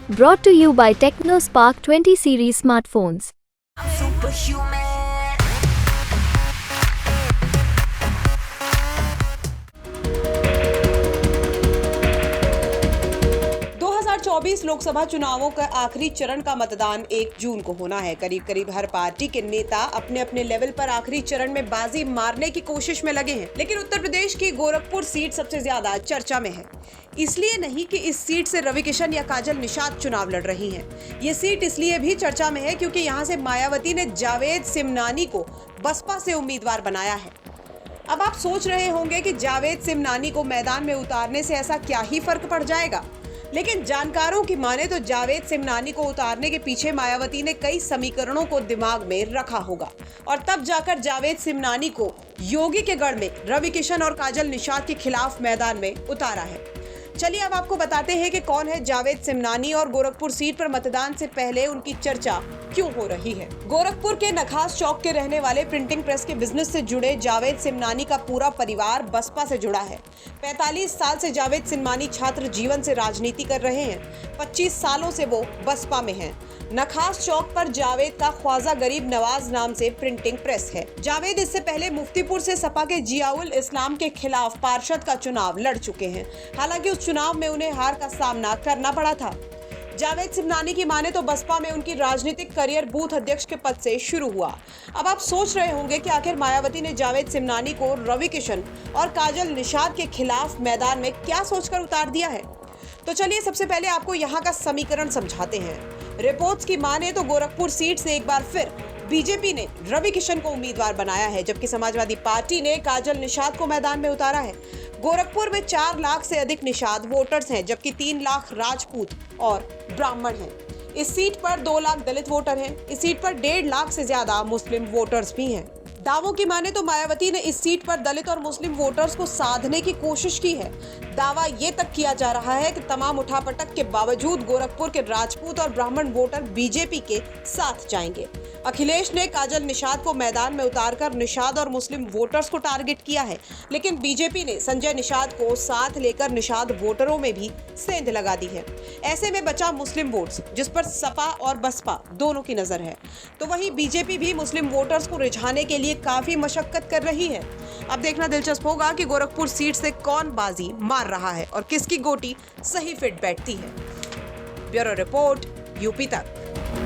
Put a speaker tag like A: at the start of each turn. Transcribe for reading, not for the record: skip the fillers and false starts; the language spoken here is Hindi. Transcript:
A: Brought to you by TechnoSpark 20 series smartphones.
B: I'm superhuman.
C: 2024 Lok Sabha चुनावों का आखिरी चरण का मतदान 1 जून को होना है। करीब करीब हर पार्टी के नेता अपने अपने लेवल पर आखिरी चरण में बाजी मारने की कोशिश में लगे हैं, लेकिन उत्तर प्रदेश की गोरखपुर सीट सबसे ज्यादा चर्चा में है। इसलिए नहीं कि इस सीट से रवि किशन या काजल निषाद चुनाव लड़ रही हैं। ये सीट इसलिए भी चर्चा में है क्योंकि यहाँ से मायावती ने जावेद सिमनानी को बसपा से उम्मीदवार बनाया है। अब आप सोच रहे होंगे कि जावेद सिमनानी को मैदान में उतारने से ऐसा क्या ही फर्क पड़ जाएगा, लेकिन जानकारों की माने तो जावेद सिमनानी को उतारने के पीछे मायावती ने कई समीकरणों को दिमाग में रखा होगा और तब जाकर जावेद सिमनानी को योगी के गढ़ में रवि किशन और काजल निषाद के खिलाफ मैदान में उतारा है। चलिए अब आपको बताते हैं कि कौन है जावेद सिमनानी और गोरखपुर सीट पर मतदान से पहले उनकी चर्चा क्यों हो रही है। गोरखपुर के नखास चौक के रहने वाले प्रिंटिंग प्रेस के बिजनेस से जुड़े जावेद सिमनानी का पूरा परिवार बसपा से जुड़ा है। 45 साल से जावेद सिमनानी छात्र जीवन से राजनीति कर रहे हैं। 25 सालों से वो बसपा में हैं। नखास चौक पर जावेद का ख्वाजा गरीब नवाज नाम से प्रिंटिंग प्रेस है। जावेद इससे पहले मुफ्तीपुर से सपा के जियाउल इस्लाम के खिलाफ पार्षद का चुनाव लड़ चुके हैं। हालांकि उस चुनाव में उन्हें हार का सामना करना पड़ा था। जावेद सिमनानी की माने तो बसपा में उनकी राजनीतिक करियर बूथ अध्यक्ष के पद से शुरू हुआ। अब आप सोच रहे होंगे कि आखिर मायावती ने जावेद सिमनानी को रवि किशन और काजल निषाद के खिलाफ मैदान में क्या सोचकर उतार दिया है। तो चलिए सबसे पहले आपको यहाँ का समीकरण समझाते हैं। रिपोर्ट्स की माने तो गोरखपुर सीट से एक बार फिर बीजेपी ने रवि किशन को उम्मीदवार बनाया है, जबकि समाजवादी पार्टी ने काजल निषाद को मैदान में उतारा है। गोरखपुर में 4 लाख से अधिक निषाद वोटर्स हैं, जबकि 3 लाख राजपूत और ब्राह्मण हैं। इस सीट पर 2 लाख दलित वोटर हैं। इस सीट पर 1.5 लाख से ज्यादा मुस्लिम वोटर्स भी हैं। दावों की माने तो मायावती ने इस सीट पर दलित और मुस्लिम वोटर्स को साधने की कोशिश की है। दावा ये तक किया जा रहा है कि तमाम उठापटक के बावजूद गोरखपुर के राजपूत और ब्राह्मण वोटर बीजेपी के साथ जाएंगे। अखिलेश ने काजल निषाद को मैदान में उतारकर निषाद और मुस्लिम वोटर्स को टारगेट किया है, लेकिन बीजेपी ने संजय निषाद को साथ लेकर निषाद वोटरों में भी सेंध लगा दी है। ऐसे में बचा मुस्लिम वोट्स, जिस पर सपा और बसपा दोनों की नजर है। तो वहीं बीजेपी भी मुस्लिम वोटर्स को रिझाने के लिए काफी मशक्कत कर रही है। अब देखना दिलचस्प होगा कि गोरखपुर सीट से कौन बाजी मार रहा है और किसकी गोटी सही फिट बैठती है। ब्यूरो रिपोर्ट, यूपी तक।